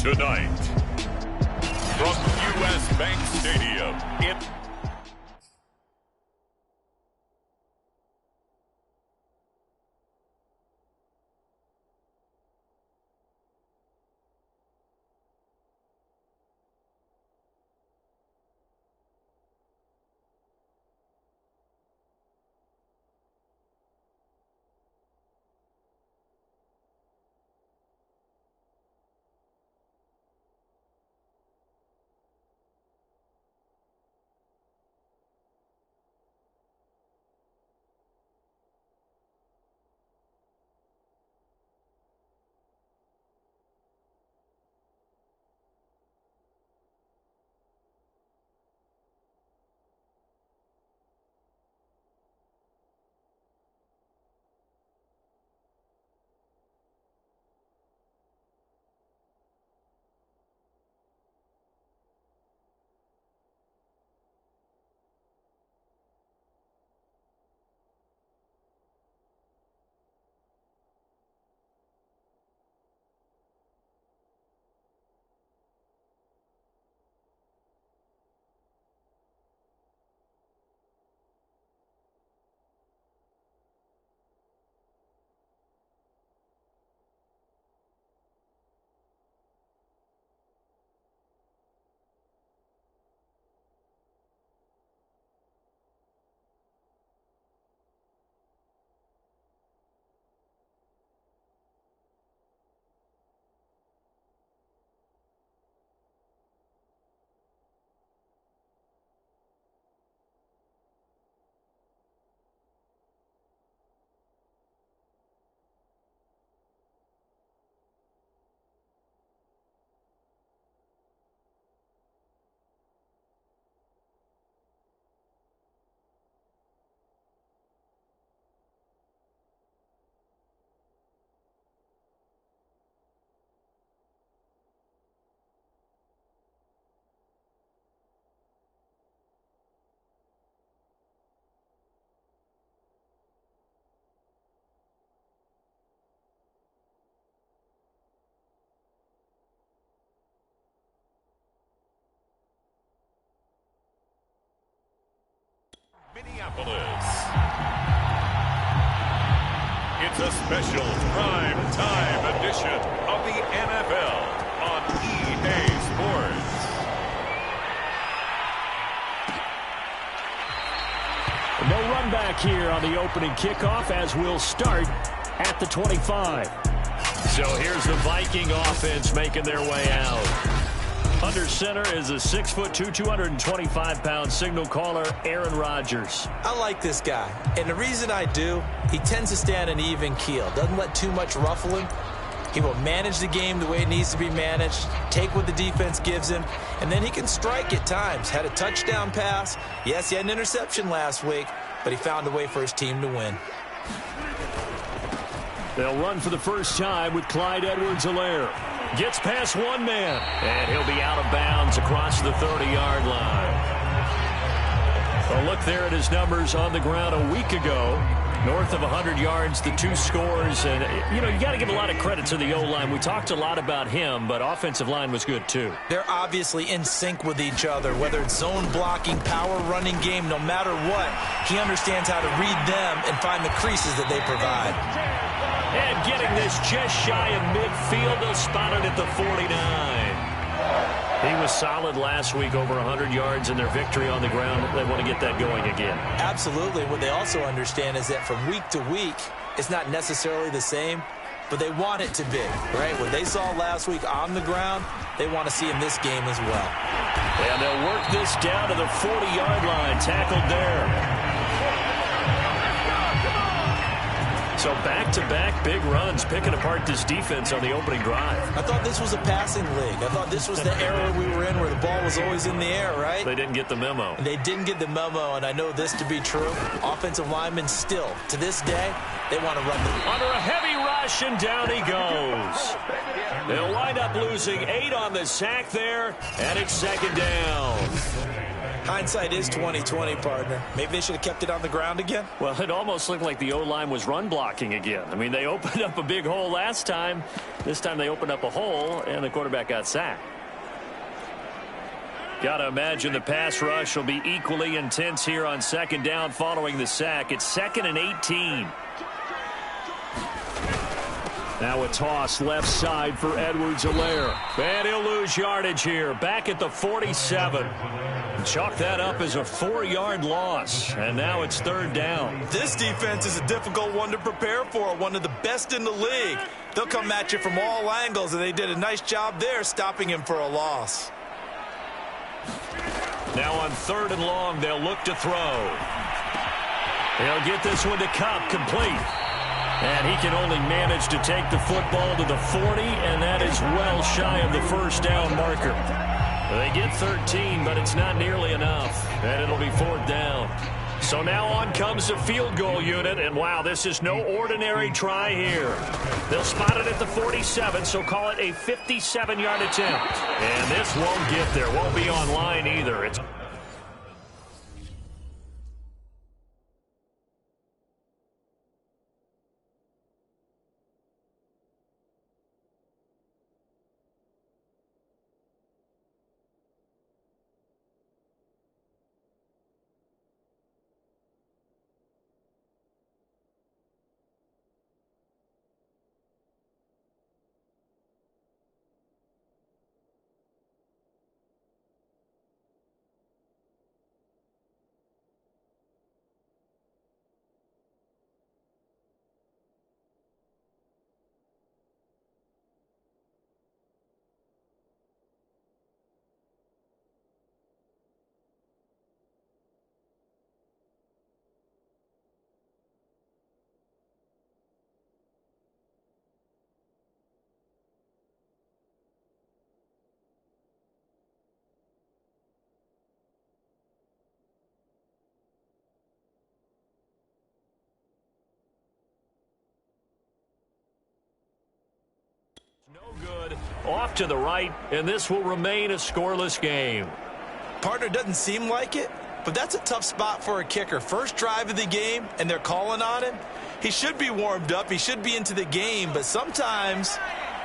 Tonight, from U.S. Bank Stadium in Minneapolis. It's a special prime time edition of the NFL on EA Sports. No run back here on the opening kickoff as we'll start at the 25. So here's the Viking offense making their way out. Under center is a 6'2", 225-pound signal caller, Aaron Rodgers. I like this guy, and the reason I do, he tends to stand an even keel. Doesn't let too much ruffle him. He will manage the game the way it needs to be managed, take what the defense gives him, and then he can strike at times. Had a touchdown pass. Yes, he had an interception last week, but he found a way for his team to win. They'll run for the first time with Clyde Edwards-Helaire. Gets past one man, and he'll be out of bounds across the 30-yard line. A look there at his numbers on the ground a week ago. North of 100 yards, the 2 scores. And, you got to give a lot of credit to the O-line. We talked a lot about him, but offensive line was good, too. They're obviously in sync with each other, whether it's zone blocking, power running game, no matter what. He understands how to read them and find the creases that they provide. And getting this just shy of midfield, they'll spot it at the 49. He was solid last week, over 100 yards in their victory on the ground. They want to get that going again. Absolutely. What they also understand is that from week to week, it's not necessarily the same, but they want it to be, right? What they saw last week on the ground, they want to see in this game as well. And they'll work this down to the 40-yard line. Tackled there. So back-to-back big runs, picking apart this defense on the opening drive. I thought this was a passing league. I thought this was the era we were in where the ball was always in the air, right? They didn't get the memo. They didn't get the memo, and I know this to be true. Offensive linemen still, to this day, they want to run the... Under a heavy rush, and down he goes. They'll wind up losing 8 on the sack there, and it's second down. Hindsight is 20/20, partner. Maybe they should have kept it on the ground again. Well, it almost looked like the O-line was run blocking again. I mean, they opened up a big hole last time. This time they opened up a hole, and the quarterback got sacked. Got to imagine the pass rush will be equally intense here on second down following the sack. It's 2nd and 18. Now a toss left side for Edwards-Helaire. And he'll lose yardage here. Back at the 47. Chalk that up as a 4-yard loss. And now it's third down. This defense is a difficult one to prepare for. One of the best in the league. They'll come at you from all angles, and they did a nice job there stopping him for a loss. Now on 3rd and long, they'll look to throw. They'll get this one to Cup, complete. And he can only manage to take the football to the 40, and that is well shy of the first down marker. They get 13, but it's not nearly enough, and it'll be 4th down. So now on comes the field goal unit, and wow, this is no ordinary try here. They'll spot it at the 47, so call it a 57-yard attempt. And this won't get there, won't be online either. It's no good. Off to the right, and this will remain a scoreless game. Partner, doesn't seem like it, but that's a tough spot for a kicker. First drive of the game, and they're calling on him. He should be warmed up. He should be into the game, but sometimes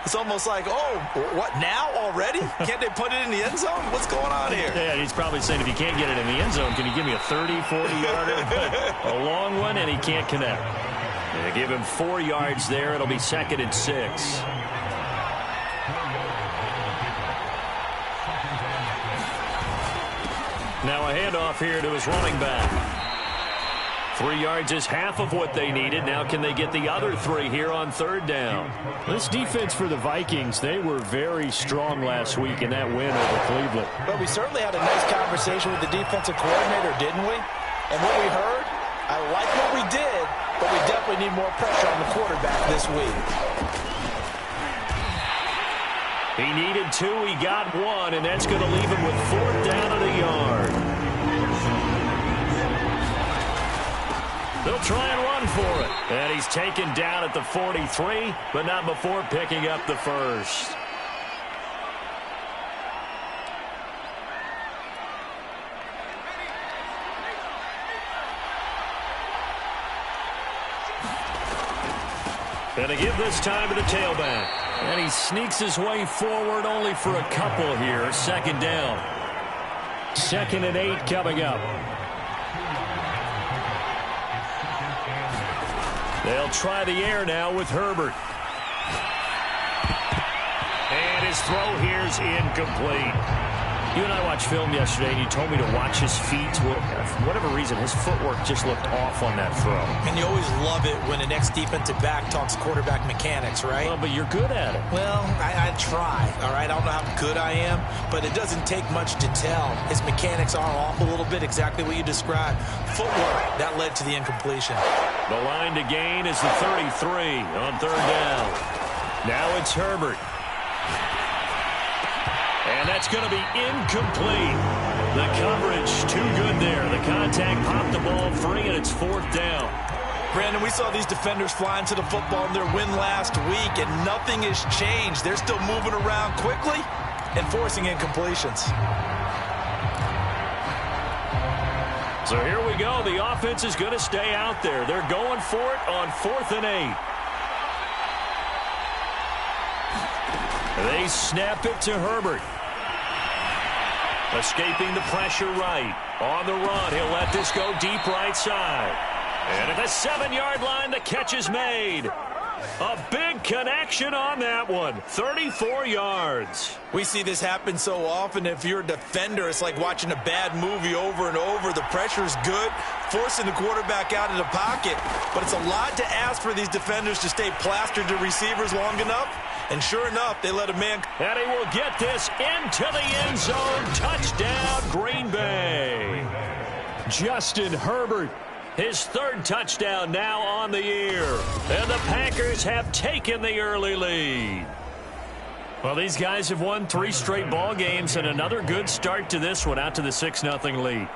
it's almost like, oh, what, now already? Can't they put it in the end zone? What's going on here? Yeah, he's probably saying, if you can't get it in the end zone, can you give me a 30, 40-yarder? A long one, and he can't connect. They give him 4 yards there. It'll be 2nd and 6. Now a handoff here to his running back. 3 yards is half of what they needed. Now can they get the other 3 here on 3rd down? This defense for the Vikings, they were very strong last week in that win over Cleveland. But we certainly had a nice conversation with the defensive coordinator, didn't we? And what we heard, I like what we did, but we definitely need more pressure on the quarterback this week. He needed 2, he got 1, and that's going to leave him with 4th down and a yard. They'll try and run for it. And he's taken down at the 43, but not before picking up the first. And to give this time to the tailback. And he sneaks his way forward only for a couple here. 2nd down. 2nd and 8 coming up. They'll try the air now with Herbert. And his throw here's incomplete. You and I watched film yesterday, and you told me to watch his feet. For whatever reason, his footwork just looked off on that throw. And you always love it when an ex-defensive back talks quarterback mechanics, right? Well, but you're good at it. Well, I try, all right? I don't know how good I am, but it doesn't take much to tell. His mechanics are off a little bit, exactly what you described. Footwork, that led to the incompletion. The line to gain is the 33 on 3rd down. Now it's Herbert. And that's going to be incomplete. The coverage too good there. The contact popped the ball free, and it's 4th down. Brandon, we saw these defenders flying to the football in their win last week, and nothing has changed. They're still moving around quickly and forcing incompletions. So here we go. The offense is going to stay out there. They're going for it on 4th and 8. They snap it to Herbert. Escaping the pressure right. On the run, he'll let this go deep right side. And at the 7-yard line, the catch is made. A big connection on that one. 34 yards. We see this happen so often. If you're a defender, it's like watching a bad movie over and over. The pressure's good, forcing the quarterback out of the pocket. But it's a lot to ask for these defenders to stay plastered to receivers long enough. And sure enough, they let a man... And he will get this into the end zone. Touchdown, Green Bay. Justin Herbert. His 3rd touchdown now on the year. And the Packers have taken the early lead. Well, these guys have won 3 straight ball games and another good start to this one out to the 6-0 lead.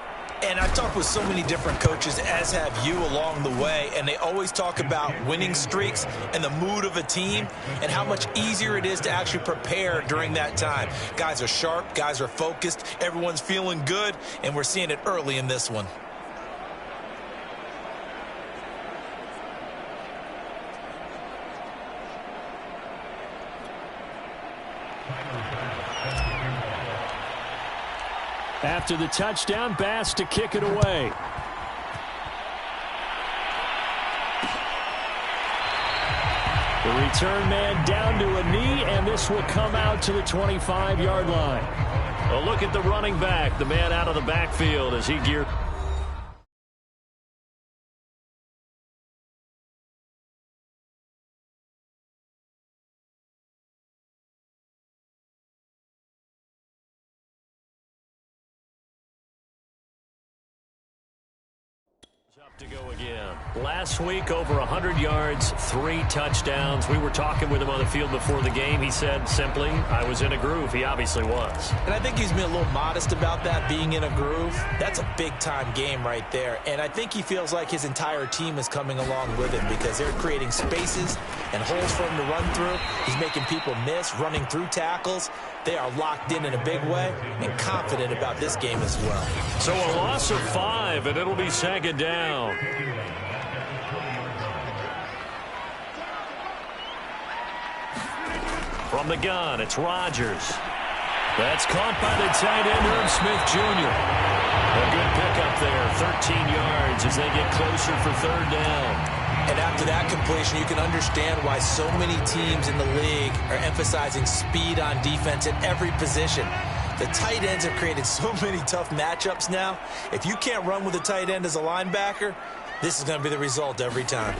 And I've talked with so many different coaches, as have you along the way, and they always talk about winning streaks and the mood of a team and how much easier it is to actually prepare during that time. Guys are sharp, guys are focused, everyone's feeling good, and we're seeing it early in this one. After the touchdown, Bass to kick it away. The return man down to a knee, and this will come out to the 25-yard line. A look at the running back, the man out of the backfield as he geared. Up to go again. Last week, over 100 yards, 3 touchdowns. We were talking with him on the field before the game. He said simply, I was in a groove. He obviously was. And I think he's been a little modest about that, being in a groove. That's a big-time game right there. And I think he feels like his entire team is coming along with him because they're creating spaces and holes for him to run through. He's making people miss, running through tackles. They are locked in a big way and confident about this game as well. So a loss of 5, and it'll be 2nd down. From the gun, it's Rodgers. That's caught by the tight end, Herb Smith Jr. A good pickup there, 13 yards as they get closer for 3rd down. And after that completion, you can understand why so many teams in the league are emphasizing speed on defense at every position. The tight ends have created so many tough matchups now. If you can't run with a tight end as a linebacker, This is going to be the result every time.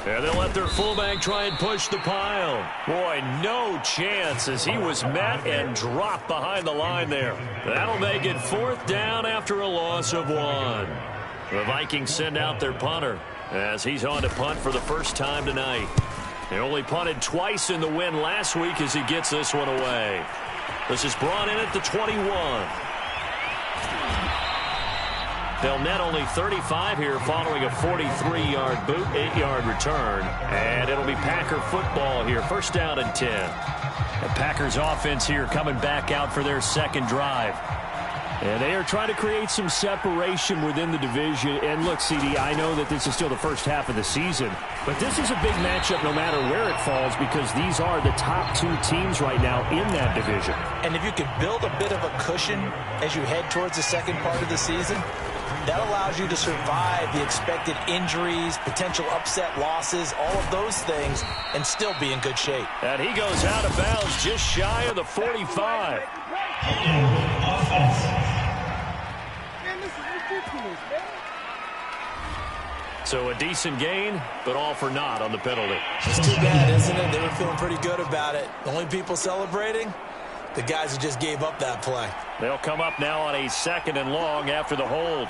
And they'll let their fullback try and push the pile. Boy, no chance as he was met and dropped behind the line there. That'll make it 4th down after a loss of 1. The Vikings send out their punter as he's on to punt for the first time tonight. They only punted twice in the win last week as he gets this one away. This is brought in at the 21. They'll net only 35 here following a 43-yard boot, 8-yard return. And it'll be Packer football here, 1st down and 10. The Packers offense here coming back out for their second drive. And they are trying to create some separation within the division. And look, CD, I know that this is still the first half of the season, but this is a big matchup no matter where it falls because these are the top 2 teams right now in that division. And if you can build a bit of a cushion as you head towards the second part of the season, that allows you to survive the expected injuries, potential upset losses, all of those things, and still be in good shape. And he goes out of bounds just shy of the 45. So a decent gain, but all for naught on the penalty. It's too bad, isn't it? They were feeling pretty good about it. The only people celebrating, the guys who just gave up that play. They'll come up now on a 2nd and long after the hold.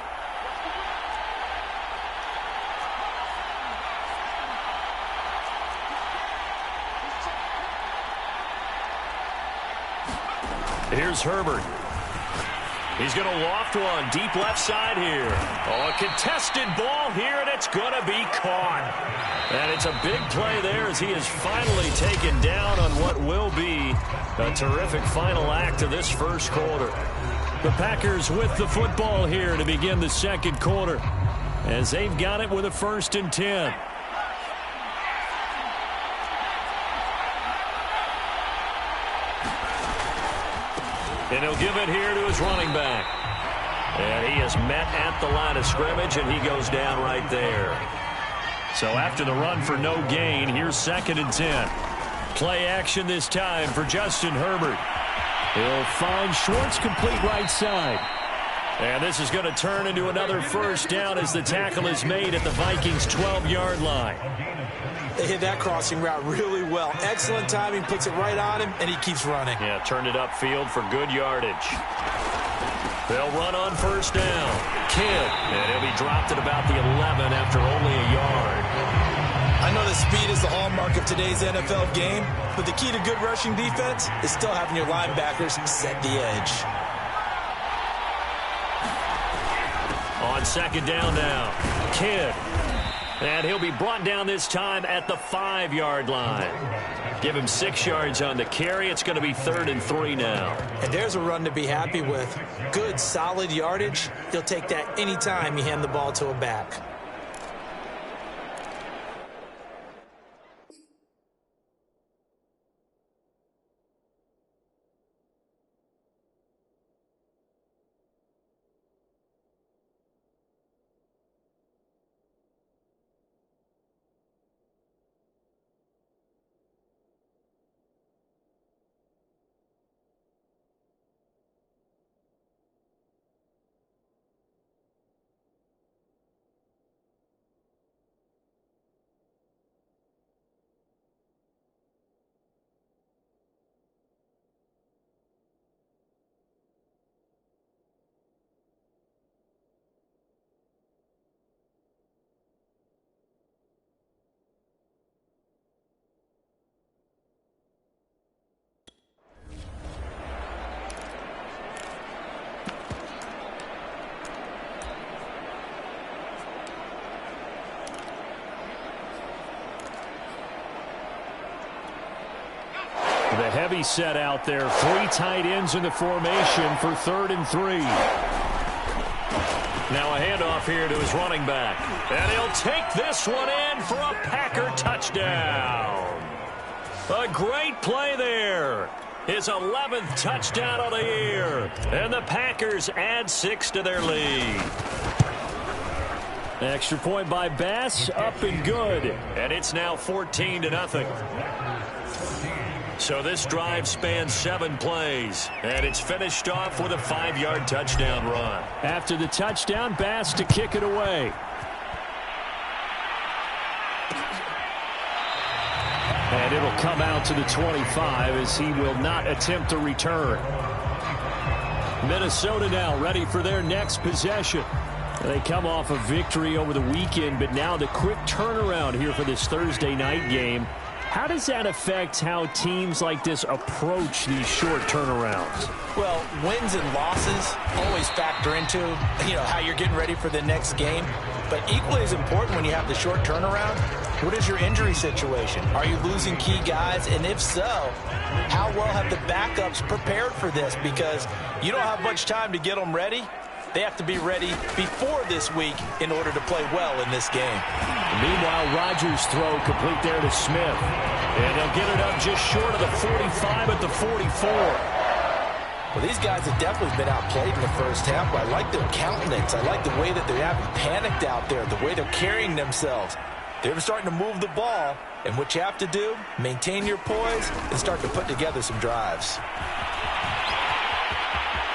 Here's Herbert. He's going to loft one deep left side here. Oh, a contested ball here, and it's going to be caught. And it's a big play there as he is finally taken down on what will be a terrific final act of this first quarter. The Packers with the football here to begin the second quarter as they've got it with a 1st and 10. And he'll give it here to his running back. And he is met at the line of scrimmage, and he goes down right there. So after the run for no gain, here's 2nd and 10. Play action this time for Justin Herbert. He'll find Schwartz complete right side. And this is going to turn into another 1st down as the tackle is made at the Vikings' 12-yard line. They hit that crossing route really well. Excellent timing, puts it right on him, and he keeps running. Yeah, turned it upfield for good yardage. They'll run on 1st down. Kidd, and he'll be dropped at about the 11 after only a yard. I know that speed is the hallmark of today's NFL game, but the key to good rushing defense is still having your linebackers set the edge. On 2nd down now, Kidd. And he'll be brought down this time at the 5-yard line. Give him 6 yards on the carry. It's going to be 3rd and 3 now. And there's a run to be happy with. Good, solid yardage. He'll take that anytime you hand the ball to a back. The heavy set out there. 3 tight ends in the formation for 3rd and 3. Now a handoff here to his running back. And he'll take this one in for a Packer touchdown. A great play there. His 11th touchdown of the year. And the Packers add 6 to their lead. Extra point by Bass, up and good. And it's now 14-0. So this drive spans 7 plays, and it's finished off with a 5-yard touchdown run. After the touchdown, Bass to kick it away. And it'll come out to the 25 as he will not attempt to return. Minnesota now ready for their next possession. They come off a victory over the weekend, but now the quick turnaround here for this Thursday night game. How does that affect how teams like this approach these short turnarounds? Well, wins and losses always factor into, how you're getting ready for the next game. But equally as important when you have the short turnaround, what is your injury situation? Are you losing key guys? And if so, how well have the backups prepared for this? Because you don't have much time to get them ready. They have to be ready before this week in order to play well in this game. Meanwhile, Rodgers' throw complete there to Smith. And he'll get it up just short of the 45 at the 44. Well, these guys have definitely been outplayed in the first half, but I like their countenance. I like the way that they haven't panicked out there, the way they're carrying themselves. They're starting to move the ball, and what you have to do, maintain your poise and start to put together some drives.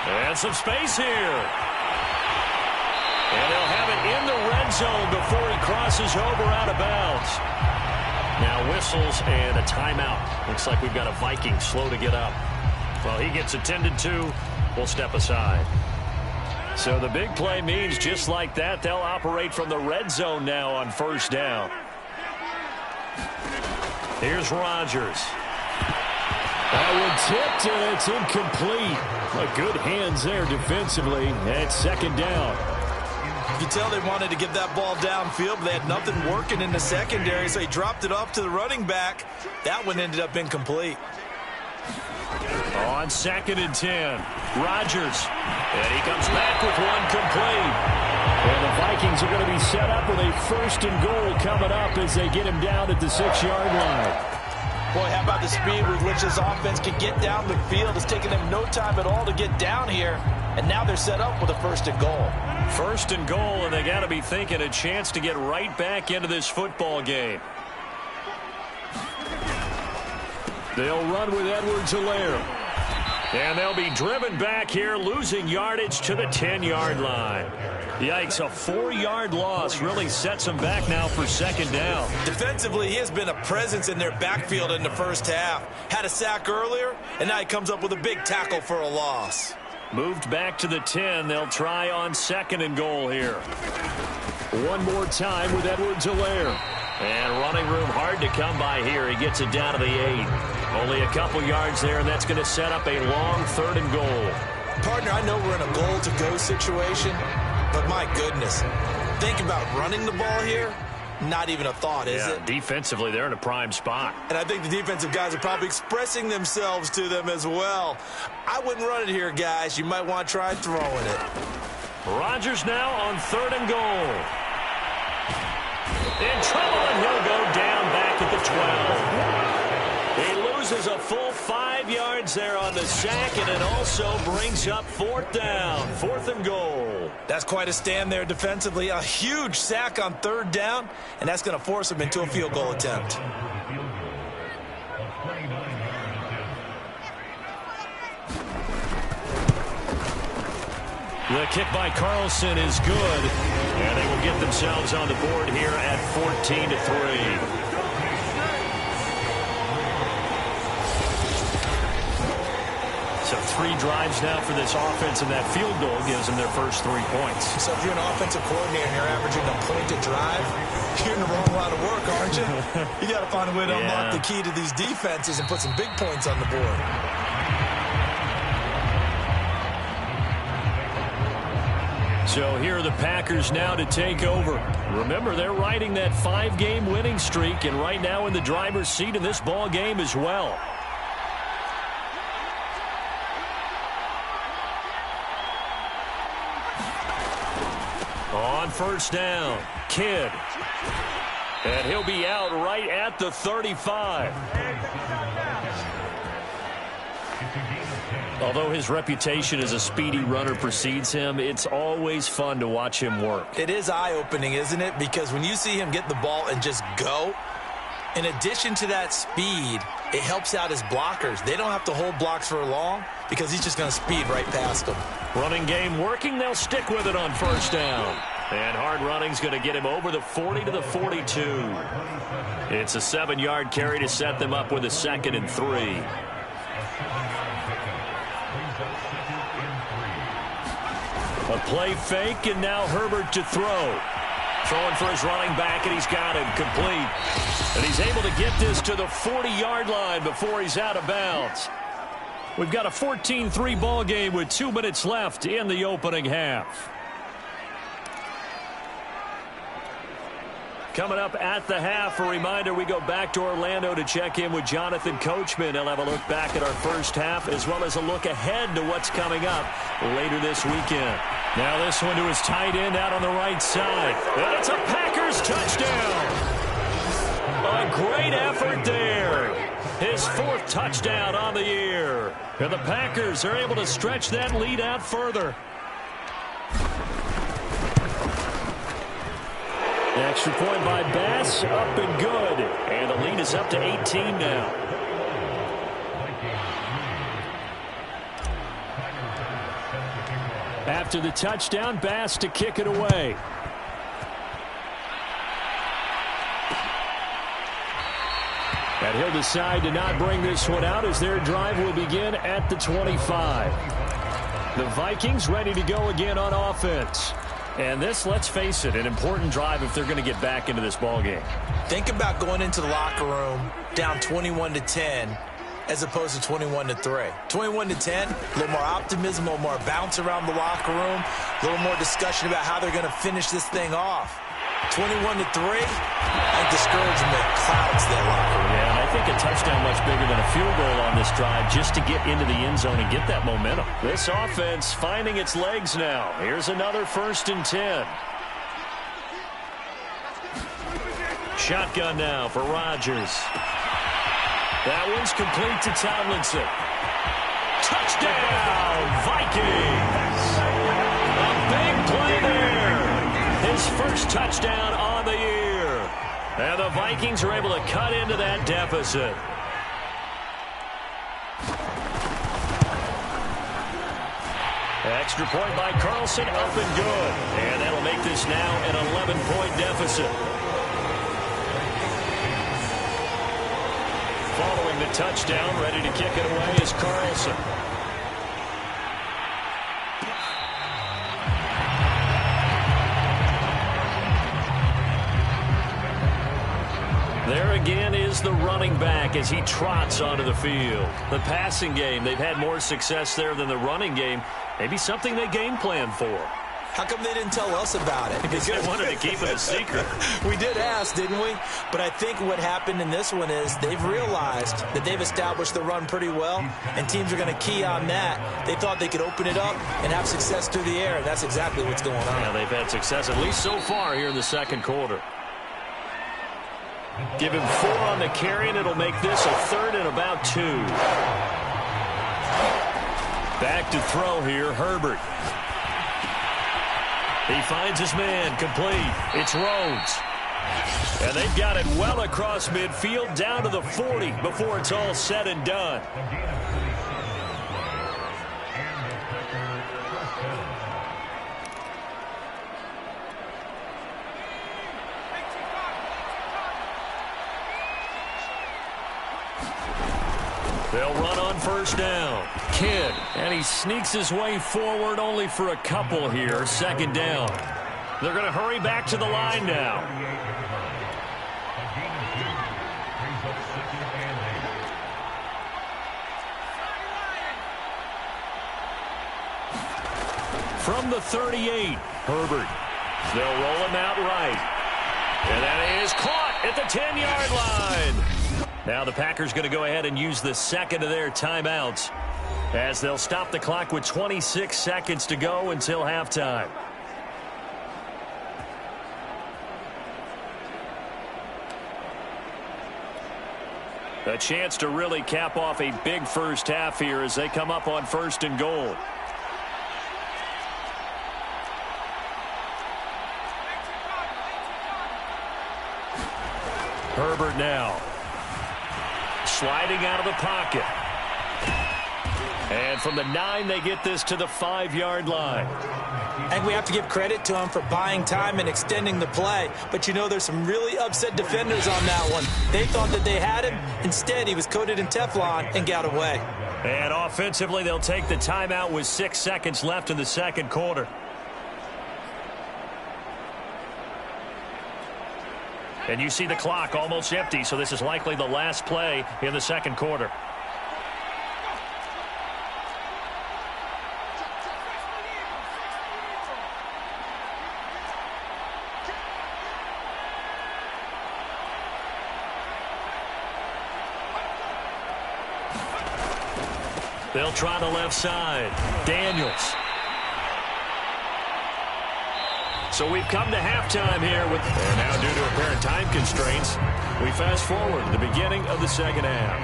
And some space here. And they'll have it in the red zone before he crosses over out of bounds. Now whistles and a timeout. Looks like we've got a Viking slow to get up. Well, he gets attended to. We'll step aside. So the big play means just like that, they'll operate from the red zone now on first down. Here's Rodgers. That one tipped, and it's incomplete. Good hands there defensively at second down. You can tell they wanted to get that ball downfield, but they had nothing working in the secondary, so he dropped it off to the running back. That one ended up incomplete. On 2nd and 10, Rodgers. And he comes back with one complete. And the Vikings are going to be set up with a 1st and goal coming up as they get him down at the 6-yard line. Boy, how about the speed with which this offense can get down the field? It's taken them no time at all to get down here. And now they're set up with a 1st and goal. 1st and goal, and they got to be thinking a chance to get right back into this football game. They'll run with Edwards-Helaire. And they'll be driven back here, losing yardage to the 10-yard line. Yikes, a 4-yard loss really sets them back now for 2nd down. Defensively, he has been a presence in their backfield in the first half. Had a sack earlier, and now he comes up with a big tackle for a loss. Moved back to the 10. They'll try on 2nd and goal here. One more time with Edwards-Helaire. And running room hard to come by here. He gets it down to the 8. Only a couple yards there, and that's going to set up a long 3rd and goal. Partner, I know we're in a goal-to-go situation, but my goodness, think about running the ball here. Not even a thought, is it? Defensively, they're in a prime spot. And I think the defensive guys are probably expressing themselves to them as well. I wouldn't run it here, guys. You might want to try throwing it. Rodgers now on 3rd and goal. In trouble, and he'll go down back at the 12. He loses a full 5 yards there on the sack, and it also brings up 4th down. 4th and goal. That's quite a stand there defensively. A huge sack on 3rd down, and that's going to force him into a field goal attempt. The kick by Carlson is good, and they will get themselves on the board here at 14-3. So 3 drives now for this offense, and that field goal gives them their first 3 points. So if you're an offensive coordinator and you're averaging a point to drive, you're in the wrong line of work, aren't you? You got to find a way to unlock the key to these defenses and put some big points on the board. So here are the Packers now to take over. Remember, they're riding that 5-game winning streak, and right now in the driver's seat in this ball game as well. On 1st down, Kidd. And he'll be out right at the 35. Although his reputation as a speedy runner precedes him, it's always fun to watch him work. It is eye-opening, isn't it? Because when you see him get the ball and just go, in addition to that speed, it helps out his blockers. They don't have to hold blocks for long because he's just going to speed right past them. Running game working. They'll stick with it on 1st down. And hard running's going to get him over the 40 to the 42. It's a 7-yard carry to set them up with a 2nd and 3. A play fake, and now Herbert to throw. Throwing for his running back, and he's got him complete. And he's able to get this to the 40-yard line before he's out of bounds. We've got a 14-3 ball game with 2 minutes left in the opening half. Coming up at the half, a reminder, we go back to Orlando to check in with Jonathan Coachman. He'll have a look back at our first half as well as a look ahead to what's coming up later this weekend. Now this one to his tight end out on the right side. And it's a Packers touchdown. A great effort there. His 4th touchdown on the year. And the Packers are able to stretch that lead out further. Extra point by Bass, up and good. And the lead is up to 18 now. After the touchdown, Bass to kick it away. And he'll decide to not bring this one out as their drive will begin at the 25. The Vikings ready to go again on offense. And this, let's face it, an important drive if they're going to get back into this ballgame. Think about going into the locker room down 21-10 as opposed to 21-3. 21-10, a little more optimism, a little more bounce around the locker room, a little more discussion about how they're going to finish this thing off. 21-3, and discouragement clouds that locker room. Yeah, and I think a touchdown much bigger than a field goal on this drive just to get into the end zone and get that momentum. This offense finding its legs now. Here's another 1st and 10. Shotgun now for Rodgers. That one's complete to Tomlinson. Touchdown, Vikings! A big play there. His 1st touchdown on the year. And the Vikings are able to cut into that deficit. Extra point by Carlson, up and good. And that'll make this now an 11-point deficit. Following the touchdown, ready to kick it away is Carlson. There again is the running back as he trots onto the field. The passing game, they've had more success there than the running game. Maybe something they game plan for. How come they didn't tell us about it? Because they wanted to keep it a secret. We did ask, didn't we? But I think what happened in this one is they've realized that they've established the run pretty well, and teams are going to key on that. They thought they could open it up and have success through the air, and that's exactly what's going on. Yeah, they've had success, at least so far here in the 2nd quarter. Give him 4 on the carry, and it'll make this a 3rd and about 2. Back to throw here, Herbert. He finds his man, complete. It's Rhodes. And they've got it well across midfield, down to the 40 before it's all said and done. They'll run on 1st down. Kidd, and he sneaks his way forward only for a couple here. 2nd down. They're going to hurry back to the line now. From the 38, Herbert. They'll roll him out right. And that is caught at the 10-yard line. Now the Packers going to go ahead and use the 2nd of their timeouts as they'll stop the clock with 26 seconds to go until halftime. A chance to really cap off a big first half here as they come up on 1st and goal. Herbert now. Sliding out of the pocket. And from the 9, they get this to the 5-yard line. And we have to give credit to him for buying time and extending the play. But you know, there's some really upset defenders on that one. They thought that they had him. Instead, he was coated in Teflon and got away. And offensively, they'll take the timeout with 6 seconds left in the second quarter. And you see the clock almost empty, so this is likely the last play in the second quarter. They'll try the left side. Daniels. So we've come to halftime here with, and now due to apparent time constraints, we fast forward to the beginning of the second half.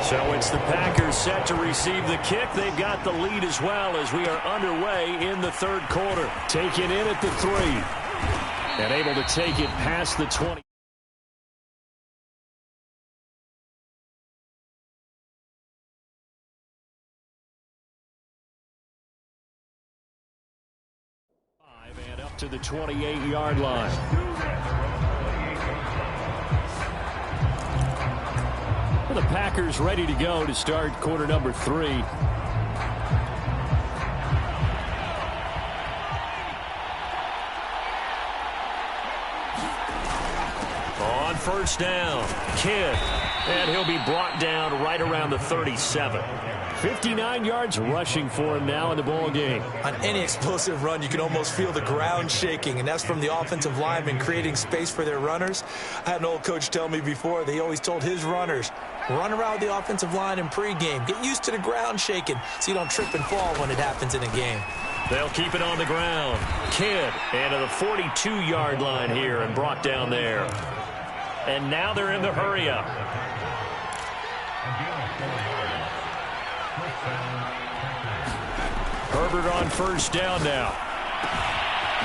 So it's the Packers set to receive the kick. They've got the lead as well as we are underway in the third quarter. Taken in at the 3 and able to take it past the 20. And up to the 28-yard line. Well, the Packers ready to go to start quarter number 3. On first down, Kidd. And he'll be brought down right around the 37. 59 yards rushing for him now in the ball game. On any explosive run, you can almost feel the ground shaking, and that's from the offensive linemen creating space for their runners. I had an old coach tell me before, they always told his runners, run around the offensive line in pregame. Get used to the ground shaking so you don't trip and fall when it happens in a game. They'll keep it on the ground. Kidd and to the 42-yard line here and brought down there. And now they're in the hurry-up. Herbert on first down now.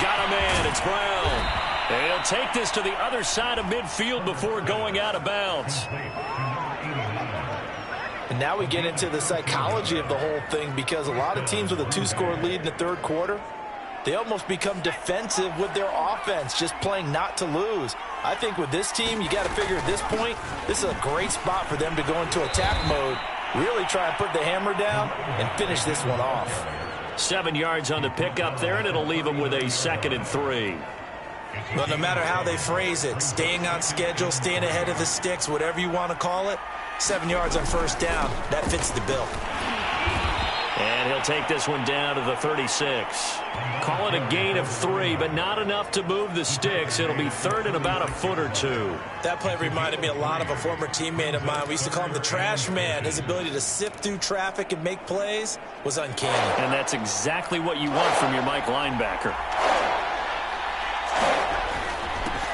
Got a man. It's Brown. And he'll take this to the other side of midfield before going out of bounds. And now we get into the psychology of the whole thing, because a lot of teams with a 2-score lead in the third quarter, they almost become defensive with their offense, just playing not to lose. I think with this team, you got to figure at this point, this is a great spot for them to go into attack mode, really try and put the hammer down and finish this one off. 7 yards on the pickup there, and it'll leave them with a 2nd and 3. Well, no matter how they phrase it, staying on schedule, staying ahead of the sticks, whatever you want to call it, 7 yards on first down, that fits the bill. And he'll take this one down to the 36. Call it a gain of 3, but not enough to move the sticks. It'll be third and about a foot or 2. That play reminded me a lot of a former teammate of mine. We used to call him the trash man. His ability to sift through traffic and make plays was uncanny. And that's exactly what you want from your Mike linebacker.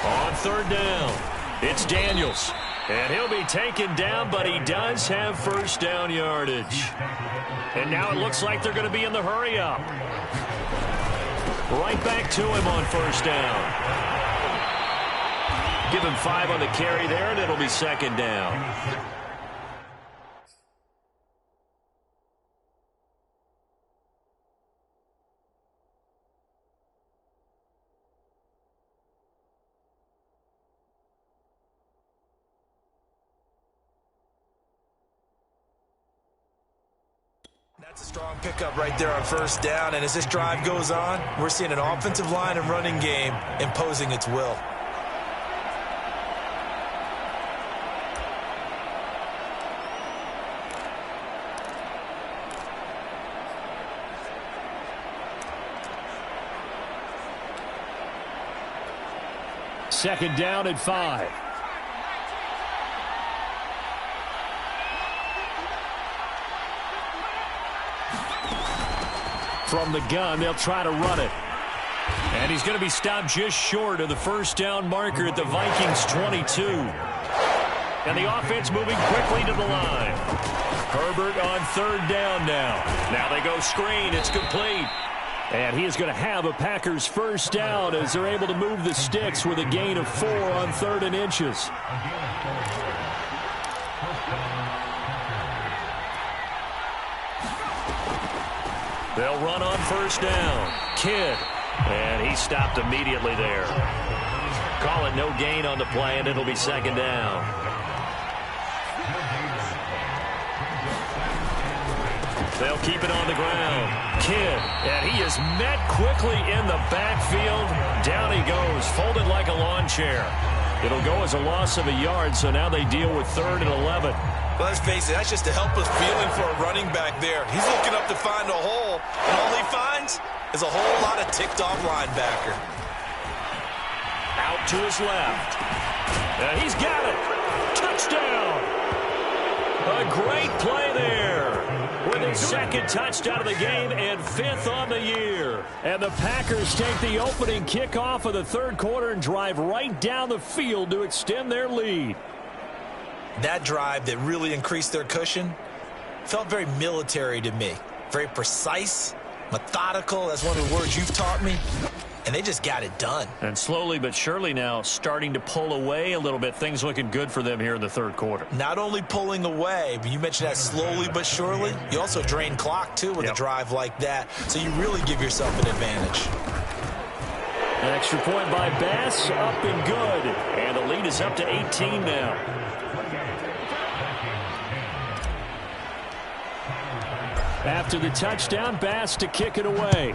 On third down, it's Daniels. And he'll be taken down, but he does have first down yardage. And now it looks like they're going to be in the hurry-up. Right back to him on first down. Give him 5 on the carry there, and it'll be 2nd down. That's a strong pickup right there on first down, and as this drive goes on, we're seeing an offensive line and running game imposing its will. Second down and 5. From the gun, they'll try to run it. And he's going to be stopped just short of the first down marker at the Vikings 22. And the offense moving quickly to the line. Herbert on third down now. Now they go screen. It's complete. And he is going to have a Packers first down as they're able to move the sticks with a gain of 4 on 3rd and inches. They'll run on first down. Kidd. And he stopped immediately there. Call it no gain on the play, and it'll be second down. They'll keep it on the ground. Kidd, and he is met quickly in the backfield. Down he goes, folded like a lawn chair. It'll go as a loss of a yard, so now they deal with 3rd and 11. Well, let's face it, that's just a helpless feeling for a running back there. He's looking up to find a hole, and all he finds is a whole lot of ticked-off linebacker. Out to his left. And he's got it. Touchdown. A great play there. With his second touchdown of the game and 5th on the year. And the Packers take the opening kickoff of the 3rd quarter and drive right down the field to extend their lead. That drive that really increased their cushion felt very military to me. Very precise, methodical. That's one of the words you've taught me. And they just got it done. And slowly but surely now starting to pull away a little bit. Things looking good for them here in the 3rd quarter. Not only pulling away, but you mentioned that slowly but surely. You also drain clock, too, with a drive like that. So you really give yourself an advantage. An extra point by Bass, up and good. And the lead is up to 18 now. After the touchdown, Bass to kick it away.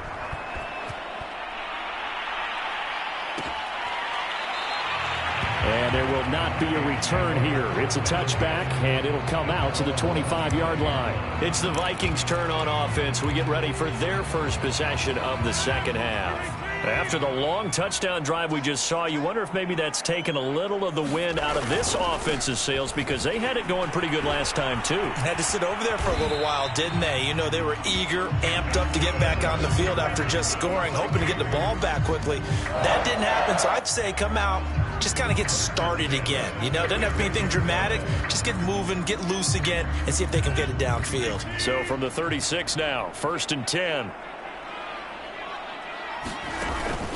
And there will not be a return here. It's a touchback, and it'll come out to the 25-yard line. It's the Vikings' turn on offense. We get ready for their first possession of the second half. After the long touchdown drive we just saw, you wonder if maybe that's taken a little of the wind out of this offense's sails because they had it going pretty good last time, too. Had to sit over there for a little while, didn't they? You know, they were eager, amped up to get back on the field after just scoring, hoping to get the ball back quickly. That didn't happen, so I'd say come out, just kind of get started again. You know, doesn't have to be anything dramatic. Just get moving, get loose again, and see if they can get it downfield. So from the 36 now, 1st and 10.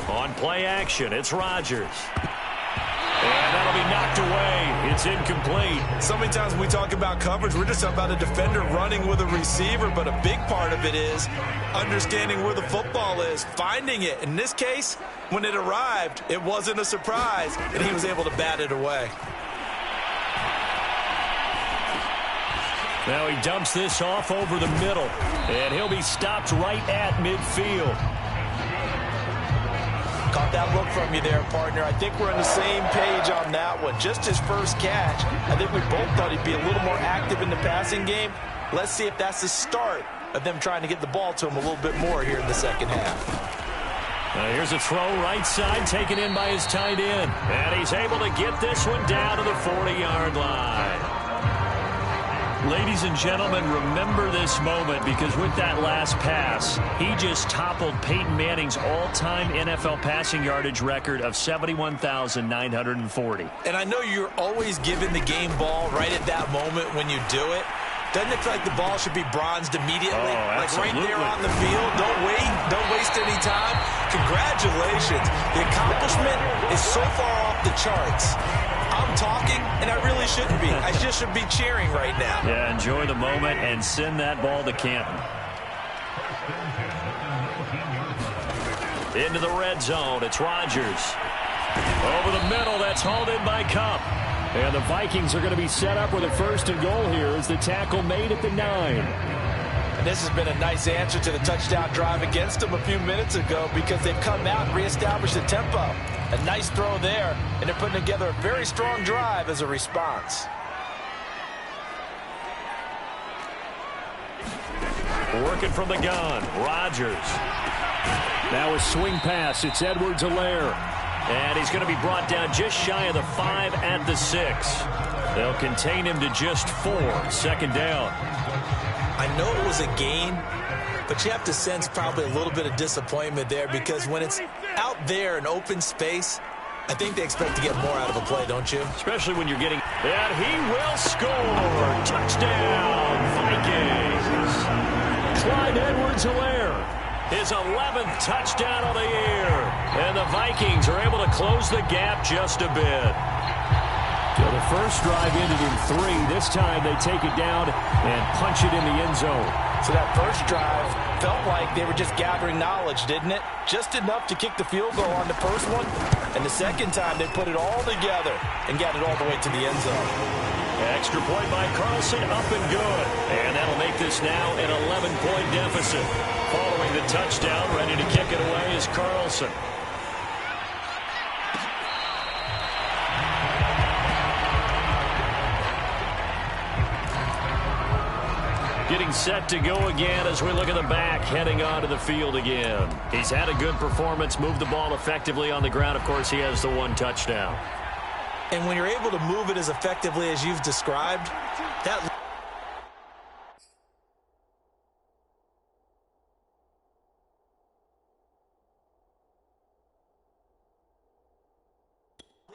On play action, it's Rodgers. And that'll be knocked away. It's incomplete. So many times when we talk about coverage, we're just about a defender running with a receiver, but a big part of it is understanding where the football is, finding it. In this case, when it arrived, it wasn't a surprise, and he was able to bat it away. Now he dumps this off over the middle, and he'll be stopped right at midfield. Caught that look from you there, partner. I think we're on the same page on that one. Just his first catch, I think we both thought he'd be a little more active in the passing game. Let's see if that's the start of them trying to get the ball to him a little bit more here in the second half. Here's a throw right side, taken in by his tight end. And he's able to get this one down to the 40-yard line. Ladies and gentlemen, remember this moment because with that last pass, he just toppled Peyton Manning's all-time NFL passing yardage record of 71,940. And I know you're always given the game ball right at that moment when you do it. Doesn't it feel like the ball should be bronzed immediately? Oh, like right there on the field. Don't wait. Don't waste any time. Congratulations. The accomplishment is so far off the charts. I'm talking, and I really shouldn't be. I just should be cheering right now. Yeah, enjoy the moment and send that ball to Canton. Into the red zone. It's Rodgers. Over the middle. That's hauled in by Cup. And the Vikings are going to be set up with a 1st and goal here as the tackle made at the 9. And this has been a nice answer to the touchdown drive against them a few minutes ago because they've come out and reestablished the tempo. A nice throw there, and they're putting together a very strong drive as a response. Working from the gun, Rodgers. Now a swing pass. It's Edwards-Helaire. And he's going to be brought down just shy of the 5 at the 6. They'll contain him to just 4. 2nd down. I know it was a gain, but you have to sense probably a little bit of disappointment there because when it's out there in open space, I think they expect to get more out of a play, don't you? Especially when you're getting... And he will score! Touchdown, Vikings! Clyde Edwards-Helaire, his 11th touchdown of the year. And the Vikings are able to close the gap just a bit. So the first drive ended in 3. This time they take it down and punch it in the end zone. So that first drive felt like they were just gathering knowledge, didn't it? Just enough to kick the field goal on the first one. And the second time they put it all together and got it all the way to the end zone. Extra point by Carlson, up and good. And that'll make this now an 11-point deficit. Following the touchdown, ready to kick it away is Carlson. Getting set to go again as we look at the back, heading onto the field again. He's had a good performance, moved the ball effectively on the ground. Of course, he has the 1 touchdown. And when you're able to move it as effectively as you've described, that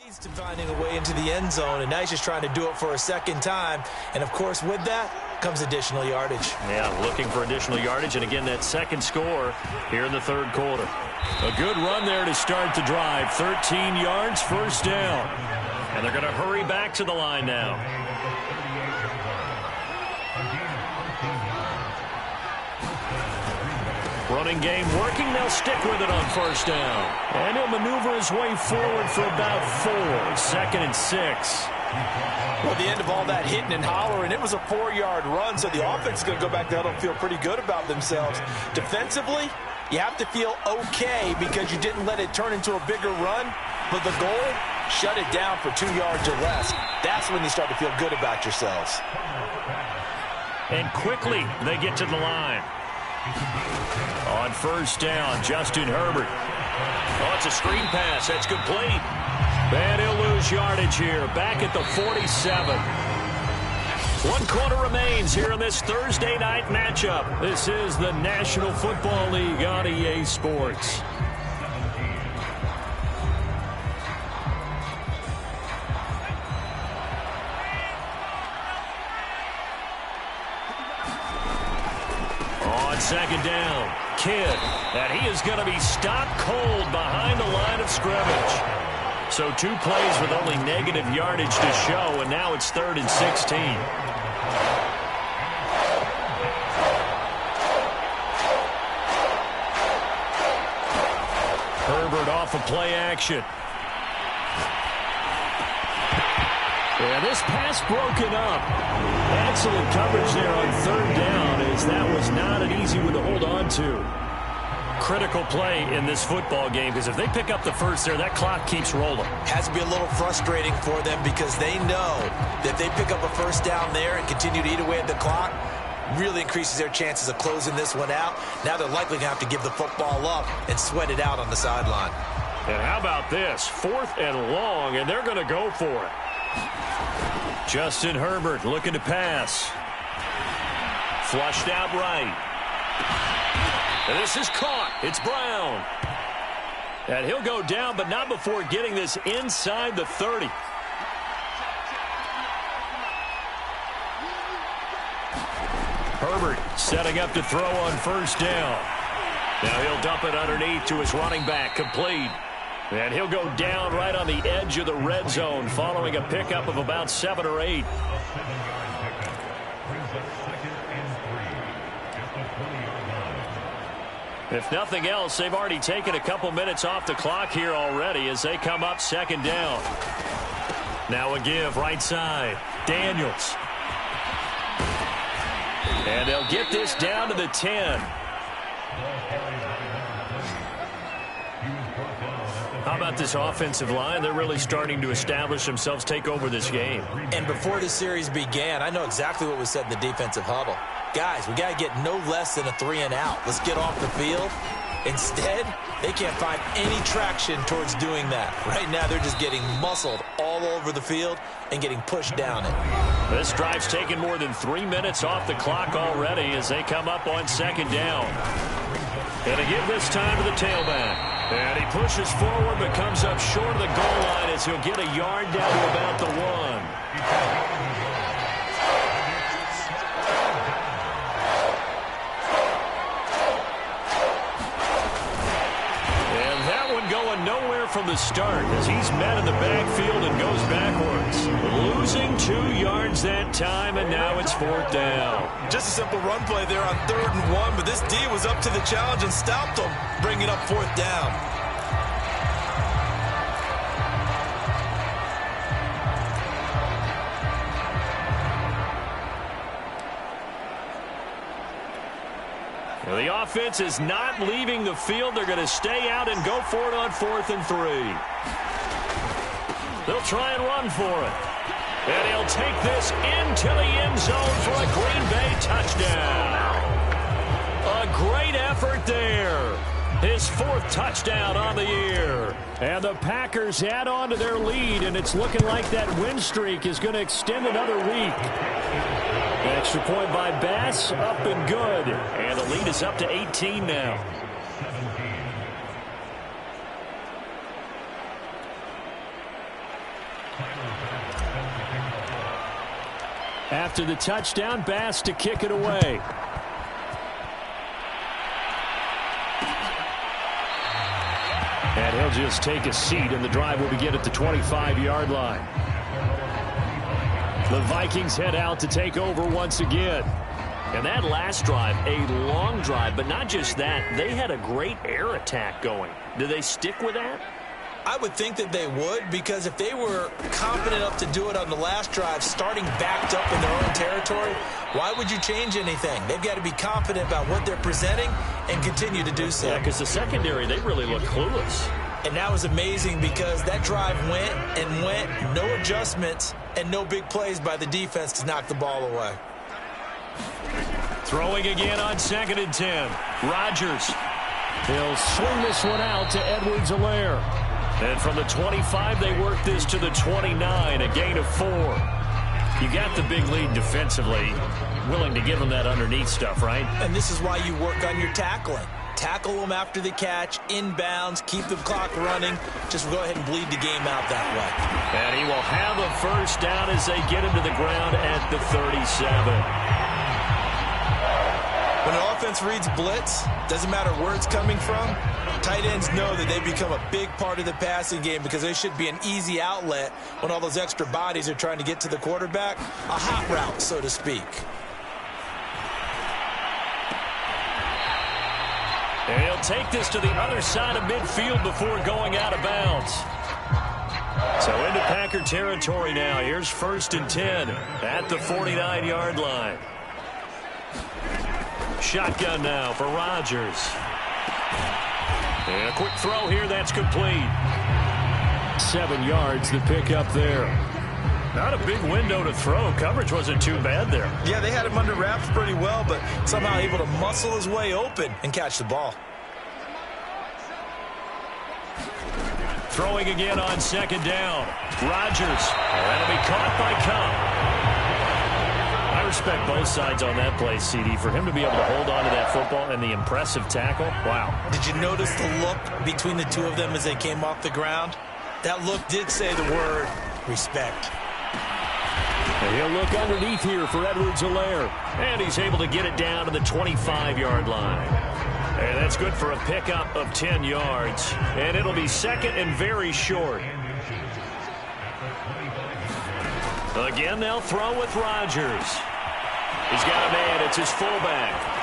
leads to finding a way into the end zone, and now he's just trying to do it for a second time. And, of course, with that comes additional yardage. Yeah, looking for additional yardage, and again, that second score here in the third quarter. A good run there to start the drive. 13 yards, first down. And they're going to hurry back to the line now. Running game working. They'll stick with it on first down. And he'll maneuver his way forward for about 4. 2nd and 6. Well, at the end of all that hitting and hollering, it was a 4-yard run, so the offense is going to go back there and feel pretty good about themselves. Defensively, you have to feel okay because you didn't let it turn into a bigger run, but the goal, shut it down for 2 yards or less. That's when you start to feel good about yourselves. And quickly, they get to the line. On first down, Justin Herbert. Oh, it's a screen pass. That's complete. And he'll lose yardage here, back at the 47. 1 quarter remains here in this Thursday night matchup. This is the National Football League on EA Sports. On second down, Kidd, and he is going to be stopped cold behind the line of scrimmage. So 2 plays with only negative yardage to show, and now it's 3rd and 16. Herbert off of play action. And this pass broken up. Excellent coverage there on 3rd down, as that was not an easy one to hold on to. Critical play in this football game, because if they pick up the first there, that clock keeps rolling. Has to be a little frustrating for them because they know that if they pick up a first down there and continue to eat away at the clock, really increases their chances of closing this one out. Now they're likely going to have to give the football up and sweat it out on the sideline. And how about this? 4th and long, and they're going to go for it. Justin Herbert looking to pass. Flushed out right. And this is caught. It's Brown. And he'll go down, but not before getting this inside the 30. Herbert setting up to throw on first down. Now he'll dump it underneath to his running back, complete. And he'll go down right on the edge of the red zone following a pickup of about 7 or 8. If nothing else, they've already taken a couple minutes off the clock here already as they come up 2nd down. Now a give right side. Daniels. And they'll get this down to the 10. How about this offensive line? They're really starting to establish themselves, take over this game. And before the series began, I know exactly what was said in the defensive huddle. Guys, we got to get no less than a 3-and-out. Let's get off the field. Instead, they can't find any traction towards doing that. Right now, they're just getting muscled all over the field and getting pushed down it. This drive's taken more than 3 minutes off the clock already as they come up on 2nd down. And to give this time to the tailback. And he pushes forward but comes up short of the goal line as he'll get a yard down to about the 1. going nowhere from the start as he's met in the backfield and goes backwards. Losing 2 yards that time, and now it's 4th down. Just a simple run play there on 3rd and 1, but this D was up to the challenge and stopped him, bringing up 4th down. Well, the offense is not leaving the field. They're going to stay out and go for it on 4th and 3. They'll try and run for it. And he'll take this into the end zone for a Green Bay touchdown. A great effort there. His 4th touchdown on the year. And the Packers add on to their lead, and it's looking like that win streak is going to extend another week. Extra point by Bass, up and good. And the lead is up to 18 now. After the touchdown, Bass to kick it away. And he'll just take a seat, and the drive will begin at the 25-yard line. The Vikings head out to take over once again. And that last drive, a long drive, but not just that. They had a great air attack going. Do they stick with that? I would think that they would, because if they were confident enough to do it on the last drive, starting backed up in their own territory, why would you change anything? They've got to be confident about what they're presenting and continue to do so. Yeah, because the secondary, they really look clueless. And that was amazing because that drive went and went, no adjustments, and no big plays by the defense to knock the ball away. Throwing again on 2nd and 10. Rodgers. He'll swing this one out to Edwards-Helaire. And from the 25, they work this to the 29, a gain of 4. You got the big lead defensively. Willing to give them that underneath stuff, right? And this is why you work on your tackling. Tackle them after the catch, inbounds, keep the clock running. Just go ahead and bleed the game out that way. And he will have a 1st down as they get him to the ground at the 37. When an offense reads blitz, doesn't matter where it's coming from, tight ends know that they become a big part of the passing game because they should be an easy outlet when all those extra bodies are trying to get to the quarterback. A hot route, so to speak. And he'll take this to the other side of midfield before going out of bounds. So into Packer territory now. Here's 1st and 10 at the 49-yard line. Shotgun now for Rodgers. And a quick throw here, that's complete. 7 yards to pick up there. Not a big window to throw. Coverage wasn't too bad there. Yeah, they had him under wraps pretty well, but somehow able to muscle his way open and catch the ball. Throwing again on 2nd down. Rodgers. That'll be caught by Cup. I respect both sides on that play, CD. For him to be able to hold on to that football and the impressive tackle, wow. Did you notice the look between the two of them as they came off the ground? That look did say the word respect. And he'll look underneath here for Edwards-Helaire. And he's able to get it down to the 25-yard line. And that's good for a pickup of 10 yards. And it'll be 2nd and very short. Again, they'll throw with Rodgers. He's got a man. It's his fullback.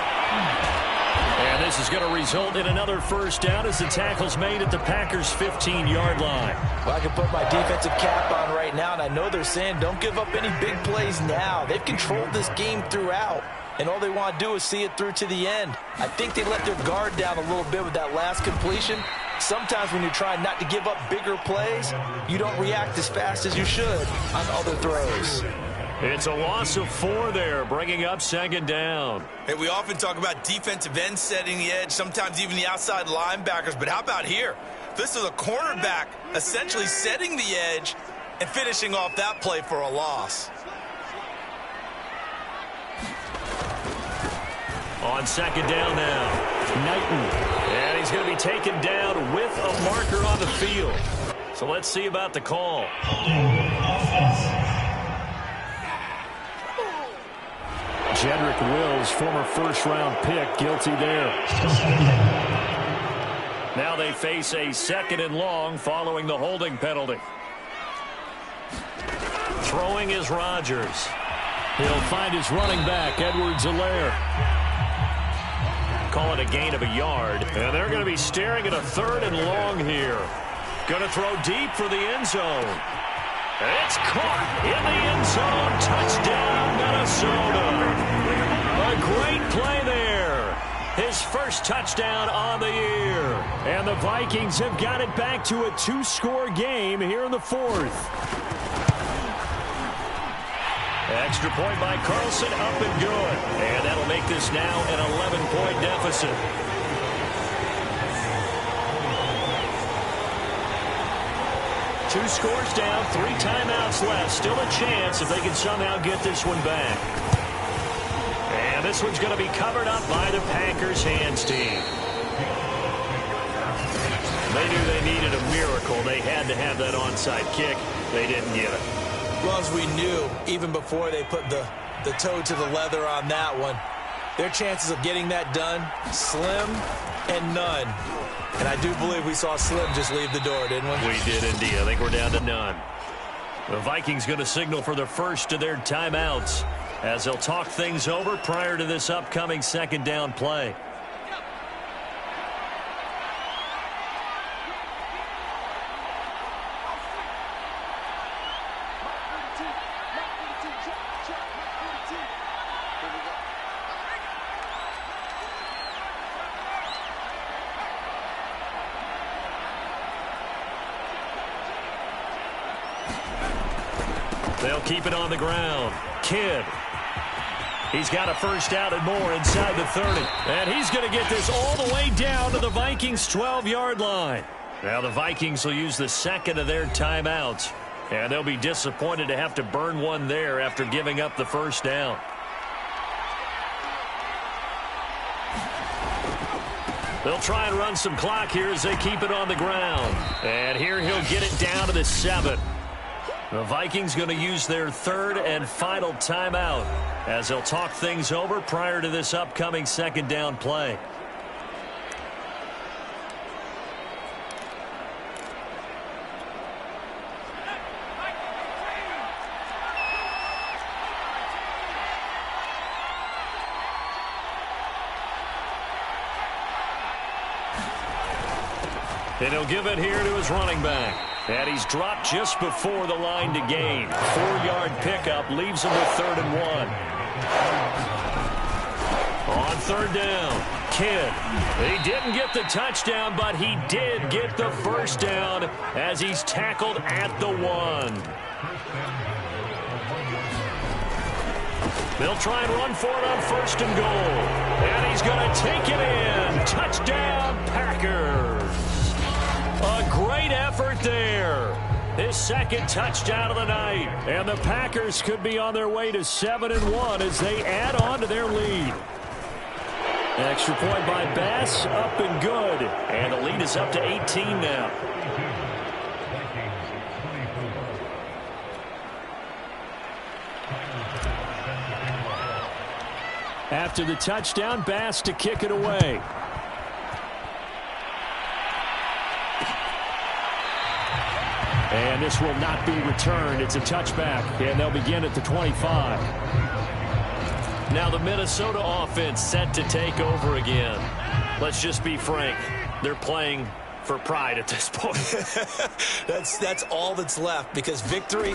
And this is going to result in another 1st down as the tackle's made at the Packers' 15-yard line. Well, I can put my defensive cap on right now, and I know they're saying don't give up any big plays now. They've controlled this game throughout, and all they want to do is see it through to the end. I think they let their guard down a little bit with that last completion. Sometimes when you're trying not to give up bigger plays, you don't react as fast as you should on other throws. It's a loss of 4 there, bringing up 2nd down. Hey, we often talk about defensive ends setting the edge, sometimes even the outside linebackers, but how about here? This is a cornerback essentially setting the edge and finishing off that play for a loss. On 2nd down now, Knighton. And he's going to be taken down with a marker on the field. So let's see about the call. Jedrick Wills, former 1st-round pick, guilty there. Now they face a 2nd and long following the holding penalty. Throwing is Rodgers. He'll find his running back, Edwards-Helaire. Call it a gain of a yard. And they're going to be staring at a 3rd and long here. Going to throw deep for the end zone. It's caught in the end zone. Touchdown, Minnesota. A great play there. His first touchdown on the year. And the Vikings have got it back to a 2-score game here in the 4th. Extra point by Carlson, up and good. And that'll make this now an 11-point deficit. Two scores down, 3 timeouts left. Still a chance if they can somehow get this one back. And this one's going to be covered up by the Packers hands team. They knew they needed a miracle. They had to have that onside kick. They didn't get it. Well, as we knew, even before they put the toe to the leather on that one, their chances of getting that done, slim and none. And I do believe we saw Slim just leave the door, didn't we? We did indeed. I think we're down to none. The Vikings going to signal for the first of their timeouts as they'll talk things over prior to this upcoming 2nd down play. They'll keep it on the ground. Kidd. He's got a first down and more inside the 30. And he's going to get this all the way down to the Vikings' 12-yard line. Now the Vikings will use the 2nd of their timeouts. And they'll be disappointed to have to burn one there after giving up the first down. They'll try and run some clock here as they keep it on the ground. And here he'll get it down to the 7. The Vikings going to use their 3rd and final timeout as they'll talk things over prior to this upcoming 2nd down play. And he'll give it here to his running back. And he's dropped just before the line to gain. 4-yard pickup leaves him with 3rd and 1. On 3rd down, Kidd. He didn't get the touchdown, but he did get the first down as he's tackled at the 1. They'll try and run for it on 1st and goal. And he's going to take it in. Touchdown, Packers. A great effort there. His 2nd touchdown of the night. And the Packers could be on their way to 7-1 as they add on to their lead. Extra point by Bass, up and good. And the lead is up to 18 now. After the touchdown, Bass to kick it away. And this will not be returned. It's a touchback, and they'll begin at the 25. Now the Minnesota offense set to take over again. Let's just be frank. They're playing for pride at this point. That's all that's left, because victory,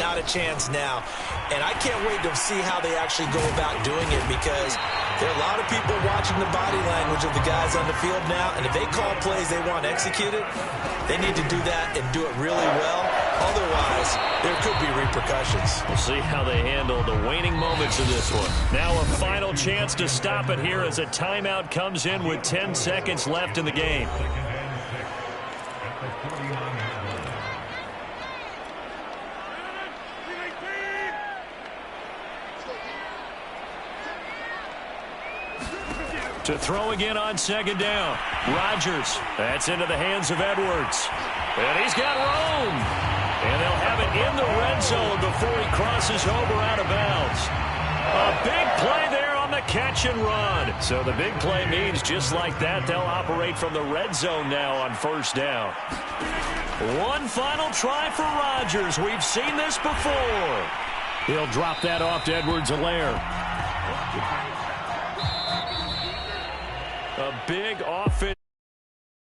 not a chance now. And I can't wait to see how they actually go about doing it, because there are a lot of people watching the body language of the guys on the field now, and if they call plays they want executed, they need to do that and do it really well. Otherwise, there could be repercussions. We'll see how they handle the waning moments of this one. Now a final chance to stop it here as a timeout comes in with 10 seconds left in the game. To throw again on 2nd down. Rodgers. That's into the hands of Edwards. And he's got room. And they'll have it in the red zone before he crosses over out of bounds. A big play there on the catch and run. So the big play means just like that, they'll operate from the red zone now on first down. One final try for Rodgers. We've seen this before. He'll drop that off to Edwards-Helaire. A big offense.